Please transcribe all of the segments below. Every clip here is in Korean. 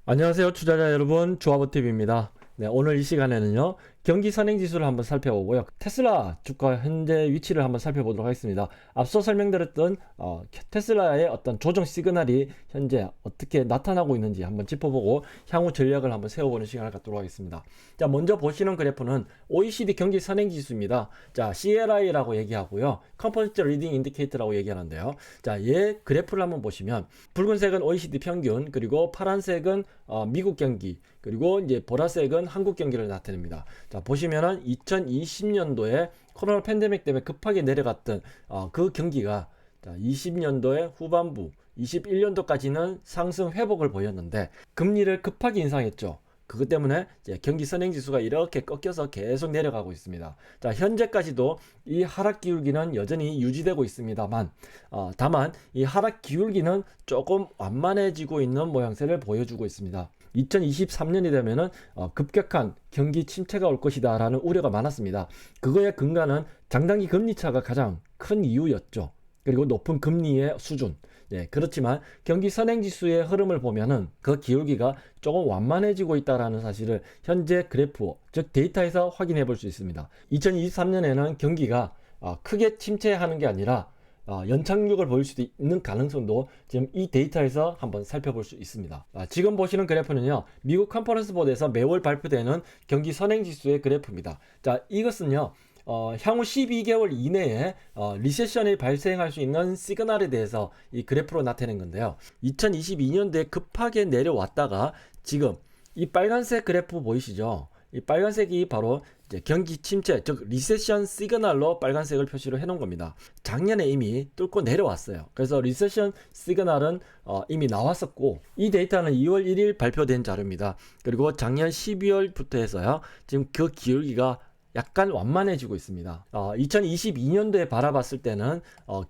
안녕하세요, 투자자 여러분. 조합원TV입니다. 네, 오늘 이 시간에는요, 경기 선행지수를 한번 살펴보고요. 테슬라 주가 현재 위치를 한번 살펴보도록 하겠습니다. 앞서 설명드렸던 테슬라의 어떤 조정 시그널이 현재 어떻게 나타나고 있는지 한번 짚어보고 향후 전략을 한번 세워보는 시간을 갖도록 하겠습니다. 자, 먼저 보시는 그래프는 OECD 경기 선행지수입니다. 자, CLI라고 얘기하고요. Composite Leading Indicator라고 얘기하는데요. 자, 얘 그래프를 한번 보시면 붉은색은 OECD 평균, 그리고 파란색은 미국 경기, 그리고 이제 보라색은 한국 경기를 나타냅니다. 자, 보시면은 2020년도에 코로나 팬데믹 때문에 급하게 내려갔던 그 경기가 20년도의 후반부, 21년도까지는 상승 회복을 보였는데 금리를 급하게 인상했죠. 그것 때문에 이제 경기 선행지수가 이렇게 꺾여서 계속 내려가고 있습니다. 자, 현재까지도 이 하락 기울기는 여전히 유지되고 있습니다만, 다만 이 하락 기울기는 조금 완만해지고 있는 모양새를 보여주고 있습니다. 2023년이 되면은 급격한 경기 침체가 올 것이다 라는 우려가 많았습니다. 그거의 근간은 장단기 금리차가 가장 큰 이유였죠. 그리고 높은 금리의 수준. 예, 그렇지만 경기 선행지수의 흐름을 보면은 그 기울기가 조금 완만해지고 있다라는 사실을 현재 그래프, 즉 데이터에서 확인해 볼 수 있습니다. 2023년에는 경기가 크게 침체하는 게 아니라 연착륙을 보일 수도 있는 가능성도 지금 이 데이터에서 한번 살펴볼 수 있습니다. 지금 보시는 그래프는요, 미국 컨퍼런스 보드에서 매월 발표되는 경기 선행지수의 그래프입니다. 자, 이것은요, 향후 12개월 이내에 리세션이 발생할 수 있는 시그널에 대해서 이 그래프로 나타낸 건데요. 2022년도에 급하게 내려왔다가 지금 이 빨간색 그래프 보이시죠? 이 빨간색이 바로 이제 경기 침체, 즉 리세션 시그널로 빨간색을 표시를 해놓은 겁니다. 작년에 이미 뚫고 내려왔어요. 그래서 리세션 시그널은 이미 나왔었고, 이 데이터는 2월 1일 발표된 자료입니다. 그리고 작년 12월부터 해서요, 지금 그 기울기가 약간 완만해지고 있습니다. 2022년도에 바라봤을 때는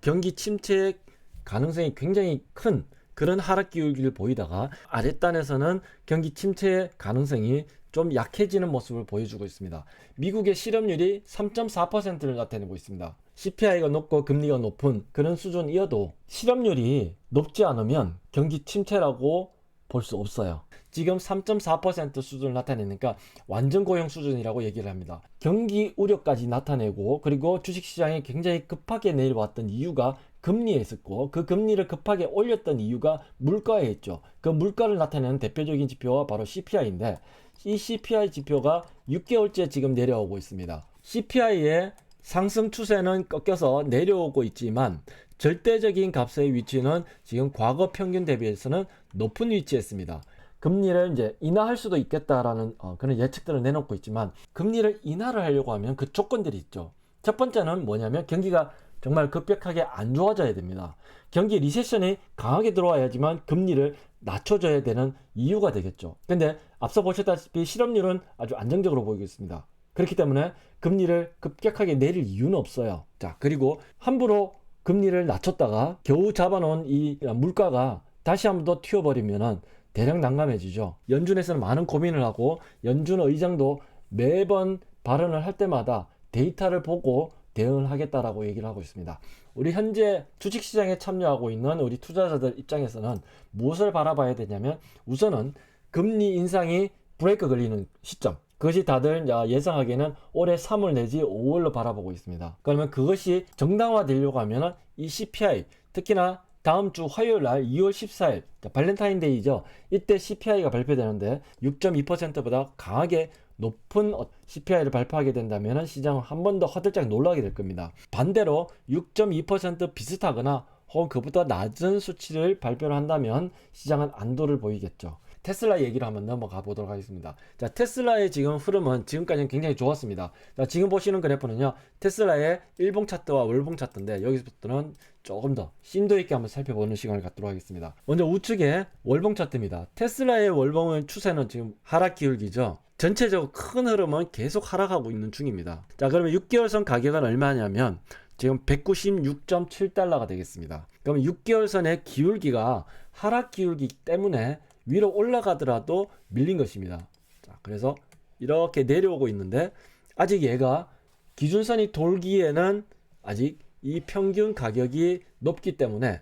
경기 침체 가능성이 굉장히 큰 그런 하락 기울기를 보이다가 아랫단에서는 경기 침체 가능성이 좀 약해지는 모습을 보여주고 있습니다. 미국의 실업률이 3.4%를 나타내고 있습니다. CPI가 높고 금리가 높은 그런 수준이어도 실업률이 높지 않으면 경기 침체라고 볼 수 없어요. 지금 3.4% 수준을 나타내니까 완전 고용 수준이라고 얘기를 합니다. 경기 우려까지 나타내고, 그리고 주식시장이 굉장히 급하게 내려왔던 이유가 금리에 있었고, 그 금리를 급하게 올렸던 이유가 물가에 있죠. 그 물가를 나타내는 대표적인 지표가 바로 CPI인데, 이 CPI 지표가 6개월째 지금 내려오고 있습니다. CPI의 상승 추세는 꺾여서 내려오고 있지만 절대적인 값의 위치는 지금 과거 평균 대비해서는 높은 위치에 있습니다. 금리를 이제 인하할 수도 있겠다라는 그런 예측들을 내놓고 있지만, 금리를 인하를 하려고 하면 그 조건들이 있죠. 첫 번째는 뭐냐면 경기가 정말 급격하게 안 좋아져야 됩니다. 경기 리세션이 강하게 들어와야지만 금리를 낮춰줘야 되는 이유가 되겠죠. 근데 앞서 보셨다시피 실업률은 아주 안정적으로 보이고 있습니다. 그렇기 때문에 금리를 급격하게 내릴 이유는 없어요. 자, 그리고 함부로 금리를 낮췄다가 겨우 잡아놓은 이 물가가 다시 한번 더 튀어버리면은 대량 난감해지죠. 연준에서는 많은 고민을 하고, 연준 의장도 매번 발언을 할 때마다 데이터를 보고 대응을 하겠다라고 얘기를 하고 있습니다. 우리 현재 주식시장에 참여하고 있는 우리 투자자들 입장에서는 무엇을 바라봐야 되냐면, 우선은 금리 인상이 브레이크 걸리는 시점, 그것이 다들 예상하기에는 올해 3월 내지 5월로 바라보고 있습니다. 그러면 그것이 정당화되려고 하면 이 CPI, 특히나 다음 주 화요일 날 2월 14일 발렌타인데이죠. 이때 CPI가 발표되는데 6.2%보다 강하게 높은 CPI를 발표하게 된다면 시장은 한 번 더 허들짝 놀라게 될 겁니다. 반대로 6.2% 비슷하거나 혹은 그보다 낮은 수치를 발표를 한다면 시장은 안도를 보이겠죠. 테슬라 얘기를 한번 넘어가 보도록 하겠습니다. 자, 테슬라의 지금 흐름은 지금까지는 굉장히 좋았습니다. 자, 지금 보시는 그래프는요, 테슬라의 일봉 차트와 월봉 차트인데, 여기서부터는 조금 더 심도 있게 한번 살펴보는 시간을 갖도록 하겠습니다. 먼저 우측에 월봉 차트입니다. 테슬라의 월봉은 추세는 지금 하락 기울기죠. 전체적으로 큰 흐름은 계속 하락하고 있는 중입니다. 자, 그러면 6개월선 가격은 얼마냐면 지금 196.7달러가 되겠습니다. 그러면 6개월선의 기울기가 하락 기울기 때문에 위로 올라가더라도 밀린 것입니다. 자, 그래서 이렇게 내려오고 있는데, 아직 얘가 기준선이 돌기에는 아직 이 평균 가격이 높기 때문에,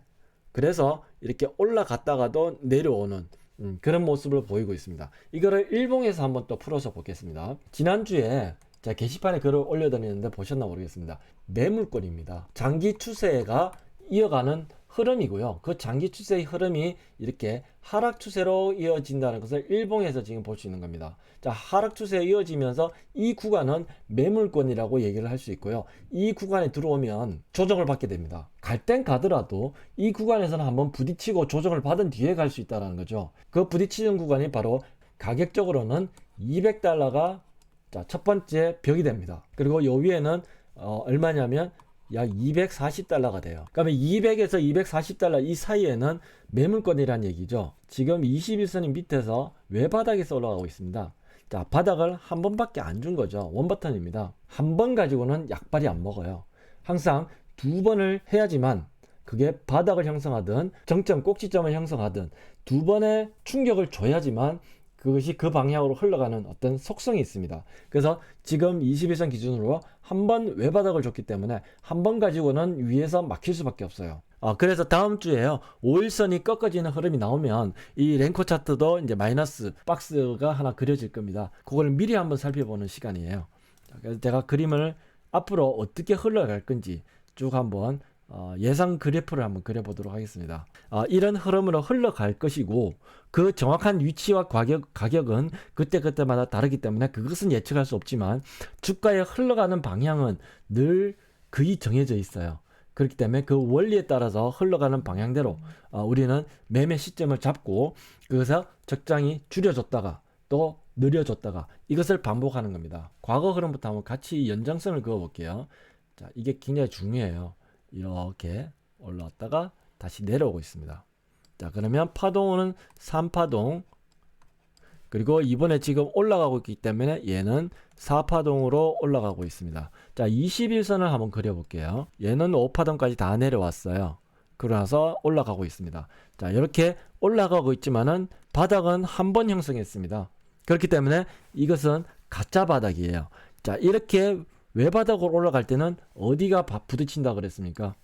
그래서 이렇게 올라갔다가도 내려오는 그런 모습을 보이고 있습니다. 이거를 일봉에서 한번 또 풀어서 보겠습니다. 지난주에 제가 게시판에 글을 올려드렸는데 보셨나 모르겠습니다. 매물권입니다. 장기 추세가 이어가는 흐름이고요. 그 장기 추세의 흐름이 이렇게 하락 추세로 이어진다는 것을 일봉에서 지금 볼 수 있는 겁니다. 자, 하락 추세에 이어지면서 이 구간은 매물권이라고 얘기를 할 수 있고요. 이 구간에 들어오면 조정을 받게 됩니다. 갈 땐 가더라도 이 구간에서는 한번 부딪히고 조정을 받은 뒤에 갈 수 있다는 거죠. 그 부딪히는 구간이 바로 가격적으로는 200달러가 첫 번째 벽이 됩니다. 그리고 요 위에는 얼마냐면 약 240달러가 돼요. 그러면 200에서 240달러 이 사이에는 매물권이란 얘기죠. 지금 21선이 밑에서 외바닥에서 올라가고 있습니다. 자, 바닥을 한 번밖에 안 준 거죠. 원버튼입니다. 한 번 가지고는 약발이 안 먹어요. 항상 두 번을 해야지만 그게 바닥을 형성하든 정점 꼭지점을 형성하든 두 번의 충격을 줘야지만 그것이 그 방향으로 흘러가는 어떤 속성이 있습니다. 그래서 지금 21선 기준으로 한 번 외바닥을 줬기 때문에 한 번 가지고는 위에서 막힐 수밖에 없어요. 그래서 다음 주에요. 5일선이 꺾어지는 흐름이 나오면 이 랭커 차트도 이제 마이너스 박스가 하나 그려질 겁니다. 그걸 미리 한번 살펴보는 시간이에요. 그래서 제가 그림을 앞으로 어떻게 흘러갈 건지 쭉 한번 예상 그래프를 한번 그려보도록 하겠습니다. 이런 흐름으로 흘러갈 것이고 그 정확한 위치와 가격은 그때그때마다 다르기 때문에 그것은 예측할 수 없지만 주가의 흘러가는 방향은 늘 거의 정해져 있어요. 그렇기 때문에 그 원리에 따라서 흘러가는 방향대로 우리는 매매 시점을 잡고 그래서 적당히 줄여줬다가 또 느려졌다가 이것을 반복하는 겁니다. 과거 흐름부터 한번 같이 연장선을 그어 볼게요. 자, 이게 굉장히 중요해요. 이렇게 올라왔다가 다시 내려오고 있습니다. 자, 그러면 파동은 3파동, 그리고 이번에 지금 올라가고 있기 때문에 얘는 4파동으로 올라가고 있습니다. 자, 21선을 한번 그려볼게요. 얘는 5파동까지 다 내려왔어요. 그러나서 올라가고 있습니다. 자, 이렇게 올라가고 있지만은 바닥은 한 번 형성했습니다. 그렇기 때문에 이것은 가짜 바닥이에요. 자, 이렇게 외바닥으로 올라갈 때는 어디가 부딪힌다 그랬습니까?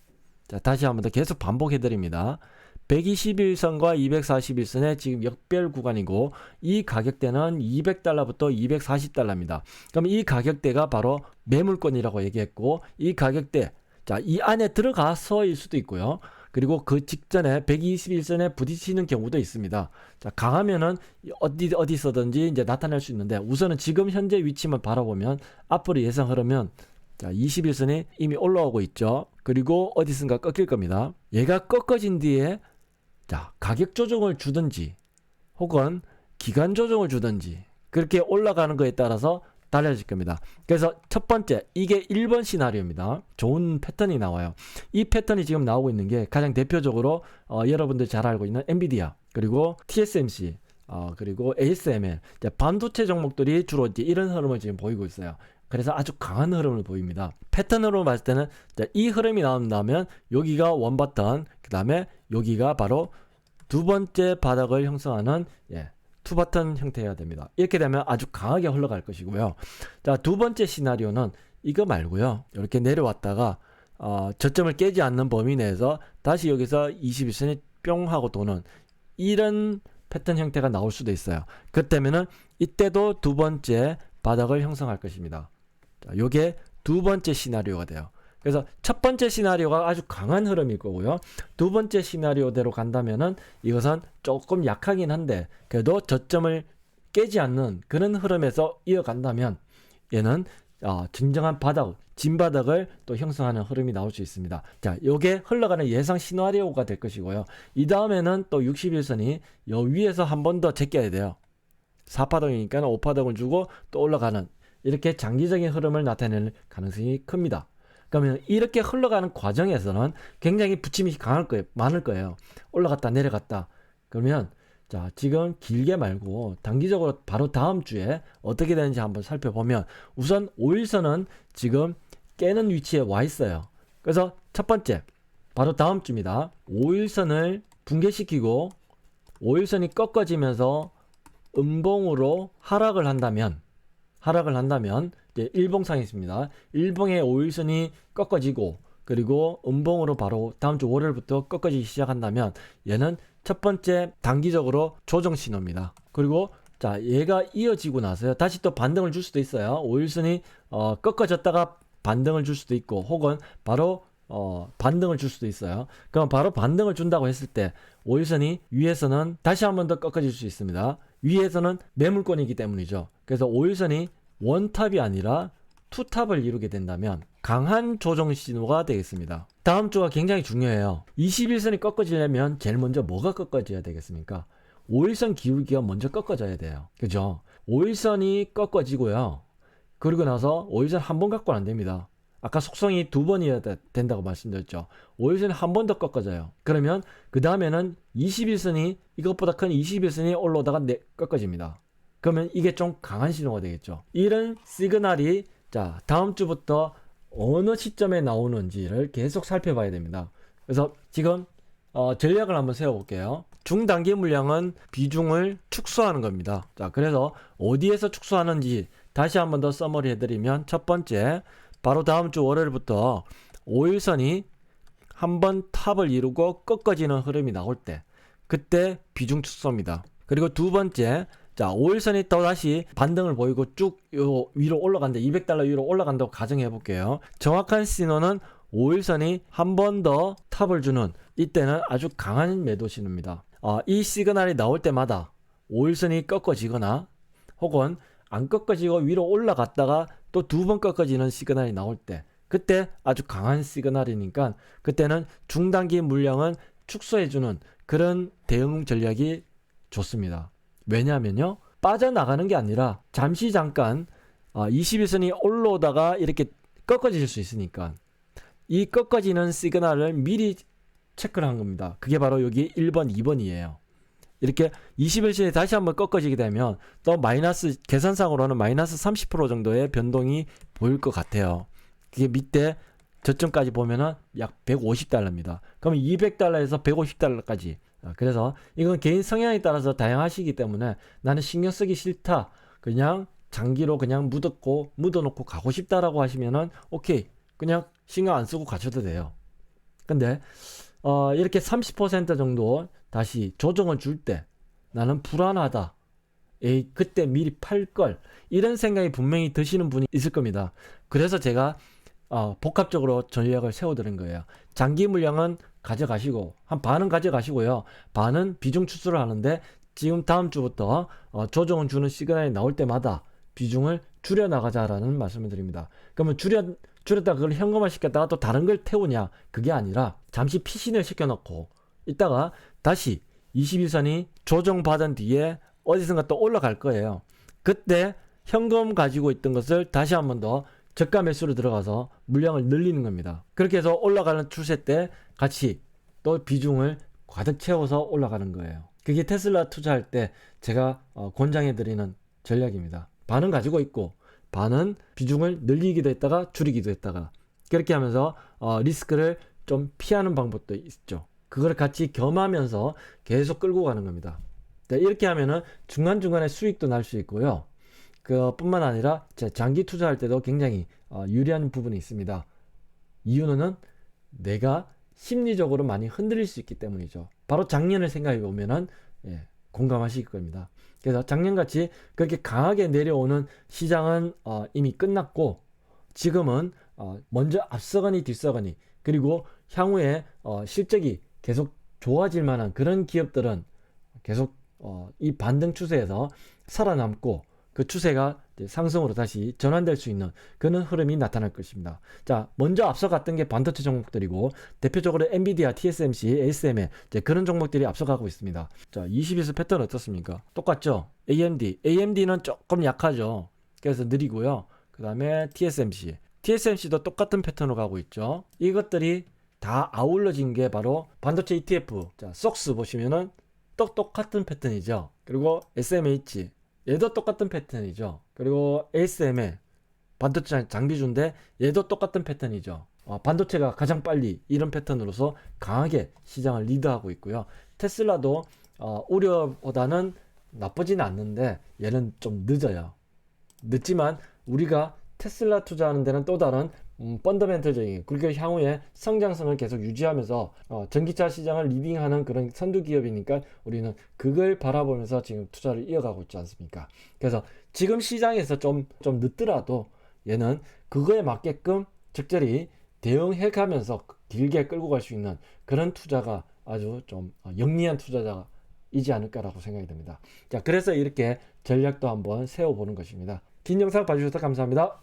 자, 다시 한번 더 계속 반복해 드립니다. 121선과 241선의 지금 역별 구간이고 이 가격대는 200달러부터 240달러입니다. 그럼 이 가격대가 바로 매물권이라고 얘기했고 이 가격대, 자, 이 안에 들어가서일 수도 있고요. 그리고 그 직전에 121선에 부딪히는 경우도 있습니다. 자, 강하면은 어디서든지 이제 나타날 수 있는데 우선은 지금 현재 위치만 바라보면 앞으로 예상 흐르면 자, 21선이 이미 올라오고 있죠. 그리고 어디선가 꺾일 겁니다. 얘가 꺾어진 뒤에 자, 가격 조정을 주든지 혹은 기간 조정을 주든지 그렇게 올라가는 거에 따라서 달라질 겁니다. 그래서 첫 번째, 이게 1번 시나리오입니다. 좋은 패턴이 나와요. 이 패턴이 지금 나오고 있는 게 가장 대표적으로 여러분들 잘 알고 있는 엔비디아, 그리고 TSMC, 그리고 ASML, 반도체 종목들이 주로 이제 이런 흐름을 지금 보이고 있어요. 그래서 아주 강한 흐름을 보입니다. 패턴으로 봤을 때는 이 흐름이 나온다면 여기가 원바턴, 그 다음에 여기가 바로 두 번째 바닥을 형성하는 투바턴 형태여야 됩니다. 이렇게 되면 아주 강하게 흘러갈 것이고요. 자, 두 번째 시나리오는 이거 말고요. 이렇게 내려왔다가 저점을 깨지 않는 범위 내에서 다시 여기서 21선이 뿅 하고 도는 이런 패턴 형태가 나올 수도 있어요. 그렇다면은 이때도 두 번째 바닥을 형성할 것입니다. 자, 요게 두 번째 시나리오가 돼요. 그래서 첫 번째 시나리오가 아주 강한 흐름일 거고요. 두 번째 시나리오대로 간다면은 이것은 조금 약하긴 한데 그래도 저점을 깨지 않는 그런 흐름에서 이어간다면 얘는 진정한 바닥, 진바닥을 또 형성하는 흐름이 나올 수 있습니다. 자, 요게 흘러가는 예상 시나리오가 될 것이고요. 이 다음에는 또 61선이 요 위에서 한 번 더 제껴야 돼요. 4파동이니까 5파동을 주고 또 올라가는 이렇게 장기적인 흐름을 나타낼 가능성이 큽니다. 그러면 이렇게 흘러가는 과정에서는 굉장히 부침이 많을 거예요. 올라갔다 내려갔다. 그러면 자, 지금 길게 말고 단기적으로 바로 다음 주에 어떻게 되는지 한번 살펴보면 우선 5일선은 지금 깨는 위치에 와 있어요. 그래서 첫 번째, 바로 다음 주입니다. 5일선을 붕괴시키고 5일선이 꺾어지면서 음봉으로 하락을 한다면 이제 일봉상이 있습니다. 일봉의 5일선이 꺾어지고 그리고 음봉으로 바로 다음 주 월요일부터 꺾어지기 시작한다면 얘는 첫 번째 단기적으로 조정 신호입니다. 그리고 자, 얘가 이어지고 나서요. 다시 또 반등을 줄 수도 있어요. 5일선이 꺾어졌다가 반등을 줄 수도 있고, 혹은 바로 반등을 줄 수도 있어요. 그럼 바로 반등을 준다고 했을 때 5일선이 위에서는 다시 한 번 더 꺾어질 수 있습니다. 위에서는 매물권이기 때문이죠. 그래서 5일선이 원탑이 아니라 투탑을 이루게 된다면 강한 조정 신호가 되겠습니다. 다음 주가 굉장히 중요해요. 21선이 꺾어지려면 제일 먼저 뭐가 꺾어져야 되겠습니까? 5일선 기울기가 먼저 꺾어져야 돼요. 그죠? 5일선이 꺾어지고요. 그리고 나서 5일선 한 번 갖고는 안 됩니다. 아까 속성이 두 번이어야 된다고 말씀드렸죠. 5일선이 한 번 더 꺾어져요. 그러면 그 다음에는 21선이 이것보다 큰 21선이 올라오다가 꺾어집니다. 그러면 이게 좀 강한 신호가 되겠죠. 이런 시그널이 자, 다음 주부터 어느 시점에 나오는지를 계속 살펴봐야 됩니다. 그래서 지금 전략을 한번 세워볼게요. 중단기 물량은 비중을 축소하는 겁니다. 자, 그래서 어디에서 축소하는지 다시 한번 더 서머리 해드리면, 첫 번째, 바로 다음 주 월요일부터 5일선이 한번 탑을 이루고 꺾어지는 흐름이 나올 때, 그때 비중 축소입니다. 그리고 두 번째, 자, 5일선이 또 다시 반등을 보이고 쭉 위로 올라간다, $200 위로 올라간다고 가정해 볼게요. 정확한 신호는 5일선이 한 번 더 탑을 주는, 이때는 아주 강한 매도 신호입니다. 이 시그널이 나올 때마다 5일선이 꺾어지거나 혹은 안 꺾어지고 위로 올라갔다가 또 두 번 꺾어지는 시그널이 나올 때, 그때 아주 강한 시그널이니까 그때는 중단기 물량은 축소해주는 그런 대응 전략이 좋습니다. 왜냐하면요, 빠져나가는 게 아니라 잠시 잠깐 21선이 올라오다가 이렇게 꺾어질 수 있으니까 이 꺾어지는 시그널을 미리 체크를 한 겁니다. 그게 바로 여기 1번, 2번이에요. 이렇게 21선이 다시 한번 꺾어지게 되면 또 마이너스, 계산상으로는 마이너스 30% 정도의 변동이 보일 것 같아요. 그게 밑에 저점까지 보면은 약 $150입니다. 그러면 $200에서 $150까지. 그래서 이건 개인 성향에 따라서 다양하시기 때문에 나는 신경 쓰기 싫다, 그냥 장기로 그냥 묻어놓고 가고 싶다라고 하시면은 오케이, 그냥 신경 안 쓰고 가셔도 돼요. 근데 이렇게 30% 정도 다시 조정을 줄 때 나는 불안하다, 에이, 그때 미리 팔걸, 이런 생각이 분명히 드시는 분이 있을 겁니다. 그래서 제가 복합적으로 전략을 세워드린 거예요. 장기 물량은 가져가시고, 한 반은 가져가시고요, 반은 비중 축소를 하는데, 지금 다음 주부터 조정을 주는 시그널이 나올 때마다 비중을 줄여 나가자라는 말씀을 드립니다. 그러면 줄였다 그걸 현금화 시켰다가 또 다른 걸 태우냐, 그게 아니라 잠시 피신을 시켜놓고 이따가 다시 21선이 조정받은 뒤에 어디선가 또 올라갈 거예요. 그때 현금 가지고 있던 것을 다시 한 번 더 저가 매수로 들어가서 물량을 늘리는 겁니다. 그렇게 해서 올라가는 추세 때 같이 또 비중을 가득 채워서 올라가는 거예요. 그게 테슬라 투자할 때 제가 권장해 드리는 전략입니다. 반은 가지고 있고 반은 비중을 늘리기도 했다가 줄이기도 했다가, 그렇게 하면서 리스크를 좀 피하는 방법도 있죠. 그걸 같이 겸하면서 계속 끌고 가는 겁니다. 이렇게 하면은 중간중간에 수익도 날 수 있고요. 뿐만 아니라 장기 투자할 때도 굉장히 유리한 부분이 있습니다. 이유는 내가 심리적으로 많이 흔들릴 수 있기 때문이죠. 바로 작년을 생각해 보면은 공감하실 겁니다. 그래서 작년같이 그렇게 강하게 내려오는 시장은 이미 끝났고, 지금은 먼저 앞서거니 뒤서거니, 그리고 향후에 실적이 계속 좋아질 만한 그런 기업들은 계속 이 반등 추세에서 살아남고 그 추세가 상승으로 다시 전환될 수 있는 그런 흐름이 나타날 것입니다. 자, 먼저 앞서갔던 게 반도체 종목들이고, 대표적으로 엔비디아, TSMC, ASML 그런 종목들이 앞서가고 있습니다. 자, 21선 패턴 어떻습니까? 똑같죠? AMD는 조금 약하죠. 그래서 느리고요. 그 다음에 TSMC도 똑같은 패턴으로 가고 있죠. 이것들이 다 아울러진 게 바로 반도체 ETF. 자, SOX 보시면은 똑같은 패턴이죠. 그리고 SMH, 얘도 똑같은 패턴이죠. 그리고 ASML, 반도체 장비주인데 얘도 똑같은 패턴이죠. 반도체가 가장 빨리 이런 패턴으로서 강하게 시장을 리드하고 있고요. 테슬라도 우려보다는 나쁘진 않는데 얘는 좀 늦어요. 늦지만 우리가 테슬라 투자하는 데는 또 다른 펀더멘털적인 그리고 향후에 성장성을 계속 유지하면서 전기차 시장을 리딩하는 그런 선두 기업이니까 우리는 그걸 바라보면서 지금 투자를 이어가고 있지 않습니까? 그래서 지금 시장에서 좀 늦더라도 얘는 그거에 맞게끔 적절히 대응해 가면서 길게 끌고 갈 수 있는 그런 투자가 아주 좀 영리한 투자자가 이지 않을까라고 생각이 듭니다. 자, 그래서 이렇게 전략도 한번 세워보는 것입니다. 긴 영상 봐주셔서 감사합니다.